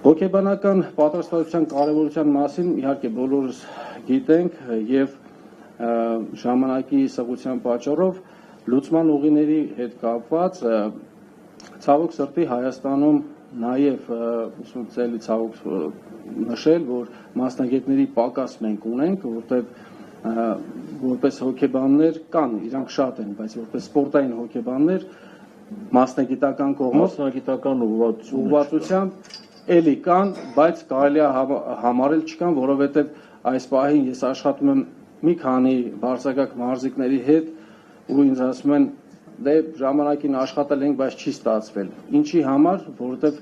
Հոգեբանական պատրաստվածության կարևորության մասին իհարկե բոլորս գիտենք եւ ժամանակի սղության պատճառով լուծման ուղիների հետ կապված ցավոք սրտի Հայաստանում նաեւ ցույցելի ցավոք նշել, որ մասնագետների պակաս մենք ունենք, որտեղ որպես հոգեբաններ կան, իրանք շատ են, բայց որպես սպորտային հոգեբաններ մասնագիտական կողմից մասնագիտական ուղղվածությամբ էլի կան, բայց կարելի է համարել չկան, որովհետև այս պահին ես աշխատում եմ մի քանի բարձրակարգ մարզիկների հետ ու ինձ ասում են դե ժամանակին աշխատել ենք, բայց չի ստացվել։ Ինչի համար, որովհետև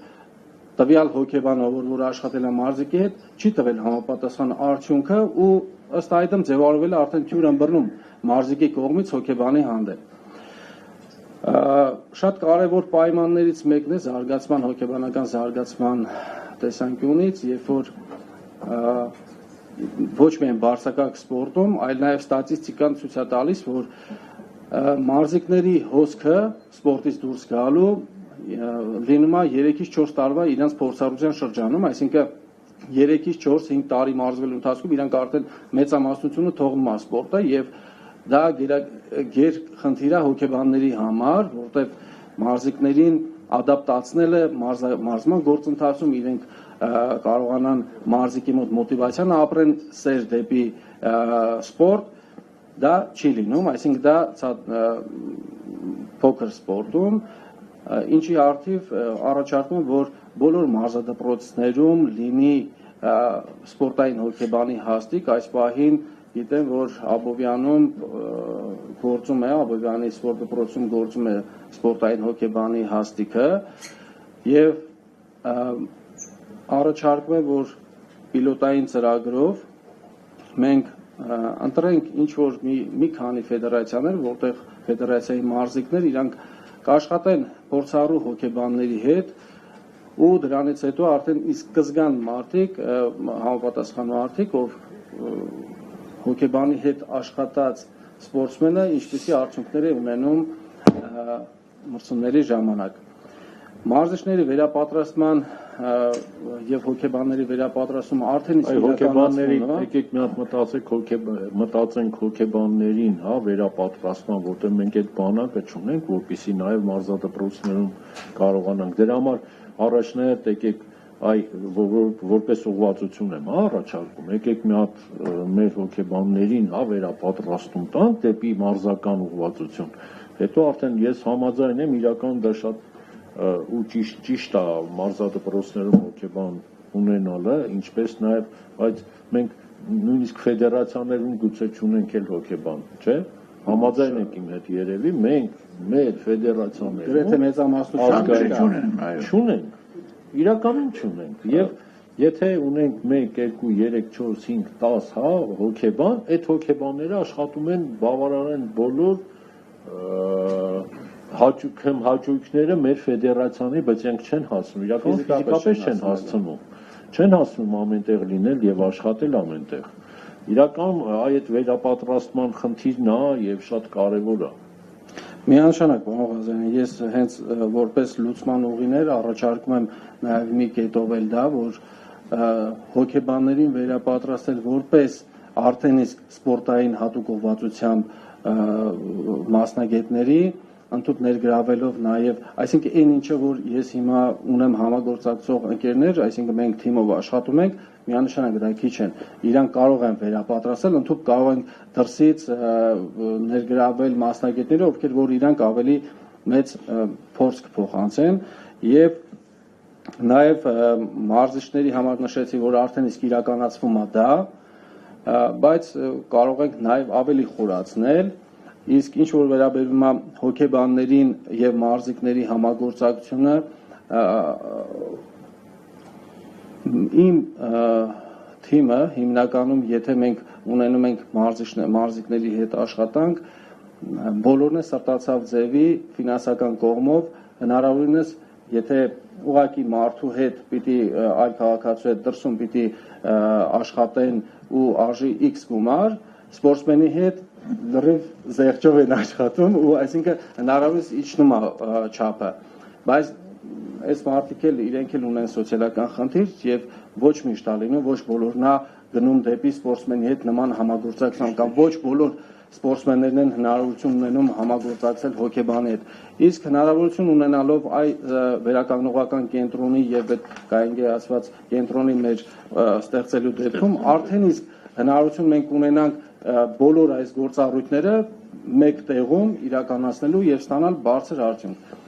տվյալ հոգեբանը, որ աշխատել է մարզիկի հետ, չի տվել համապատասխան արդյունքը ու ըստ այդմ ձևավորվել է արդեն թյուր ըմբռնում մարզիկի կողմից հոգեբանի հանդեպ։ Շատ կարևոր պայմաններից մեկն է զարգացման, հոգեբանական զարգացման տեսանկյունից, երբ որ ոչ միայն բարձրակարգ սպորտում, այլ նաև ստատիստիկան ցույց է տալիս, որ մարզիկների հոսքը սպորտից դուրս գալու լինում է 3-ից 4 տարվա իրենց փորձառության շրջանում, այսինքն 3-ից 4-5 տարի մարզվելու ընթացքում իրանք արդեն մեծամասնությունը թողնում է սպորտը եւ դա գերխնդիր է հոգեբանների համար, որտեղ մարզիկներին ադապտացնելը մարզման գործընթացում իրենք կարողանան մարզիկի մոտ մոտիվացիան ապրեն սեր դեպի սպորտ, դա չի լինում, այսինքն դա փոքր սպորտում, ինչի արդիվ առաջարկում եմ, որ բոլոր մարզադպրոցներում լինի սպորտային հոգեբանի հաստիկ, այս պահին գիտեմ, որ Աբովյանում գործում է, Աբովյանի սպորտ դպրոցում գործում է սպորտային հոգեբանի հաստիկը եւ առաջարկում է, որ պիլոտային ծրագրով մենք ընտրենք ինչ-որ մի քանի ֆեդերացիաներ, որտեղ ֆեդերացիայի մարզիկներ իրանք կաշխատեն փորձառու հոգեբանների հետ ու դրանից հետո արդեն իսկ կզգան մարդիկ, համապատասխան մարդիկ, ով հոգեբանի հետ աշխատած սպորտսմենը ինչպիսի արդյունքներ է ունենում մրցումների ժամանակ։ Մարզիչների վերապատրաստման եւ հոգեբանների վերապատրաստումը արդեն իսկ հոգեբանների եկեք մի հատ մտածենք հոգեբաններին, հա, վերապատրաստման, որտեղ մենք այդ բանակը չունենք, որպեսզի նաեւ մարզադպրոցներում կարողանանք։ Դրա համար առաջնահերթ եկեք որպես ուղղվածություն եմ առաջարկում, եկեք մի հատ մեր հոգեբաններին վերապատրաստում տանք դեպի մարզական ուղղվածություն, հետո արդեն ես համաձայն եմ իրական դա շատ ու ճիշտ է մարզադպրոցներում հոգեբան ունենալը, ինչպես նաև, բայց մենք նույնիսկ ֆեդերացիաներում գուցե չունենք էլ հոգեբան, չէ՞, համաձայն եք իմ հետ երևի, մենք մեր ֆեդերացիաներում գրեթե մեծամասնություն չունենք, իրականում չունենք եւ եթե ունենք 1, 2, 3, 4, 5, 10 հոգեբան, այդ հոգեբանները աշխատում են բավարարեն բոլոր հաճույքները մեր ֆեդերացիանի, բայց իրենք չեն հասնում, իրական ֆիզիկապես չեն հասնում ամենտեղ լինել եւ աշխատել ամենտեղ։ Իրական այդ վերապատրաստման խնդիրն է եւ շատ կարեւոր է։ Միանշանակ, պարոն Ղազարյան, ես հենց որպես լուծման ուղիներ առաջարկում եմ նաեւ մի կետովել դա, որ հոգեբաններին վերապատրաստել որպես արդեն իսկ սպորտային հատուկ ուղղվածությամբ մասնագետների ընդհանուր ներգրավելով նաև, այսինքն այն ինչը որ ես հիմա ունեմ համագործակցող ընկերներ, այսինքն մենք թիմով աշխատում ենք, միանշանակ դա քիչ են, իրանք կարող են վերապատրաստել, ընդհանուր կարող են դրսից ներգրավել մասնագետները, ովքեր որ իրանք ավելի մեծ փորձ կփոխանցեն եւ նաև մարզիչների համար նշեցի, որ արդեն իսկ իրականացվում է դա, բայց կարող ենք նաև ավելի խորացնել, իսկ ինչ որ վերաբերում է հոգեբաններին եւ մարզիկների համագործակցությունը, իմ թիմը հիմնականում եթե մենք ունենում ենք մարզիկների հետ աշխատանք, բոլորն է սրտացավ ձևի ֆինանսական կողմով հնարավորինս եթե ուղղակի մարդու հետ պիտի այլ քաղաքացու հետ դրսում պիտի աշխատեն ու արժի X գումար, սպորտսմենի հետ լրիվ զեղչով են աշխատում ու այսինքն հնարավորինս իջնում է չափը, բայց այս մարդիկ էլ իրենք էլ ունեն սոցիալական խնդիր եւ ոչ միշտ ալինը, ոչ բոլորն է գնում դեպի սպորտսմենի հետ նման համագործակցության կամ ոչ բոլոր սպորտսմեններն են հնարավորություն ունենում համագործակցել հոկեբանի հետ։ Իսկ հնարավորություն ունենալով վերականգնողական կենտրոնի եւ այդ կայինգե ասված կենտրոնի մեջ ստեղծելու դեպքում արդեն իսկ հնարավորություն մենք ունենանք բոլոր այս գործառույթները մեկ տեղում իրականացնելու եւ ստանալ բարձր արդյունք։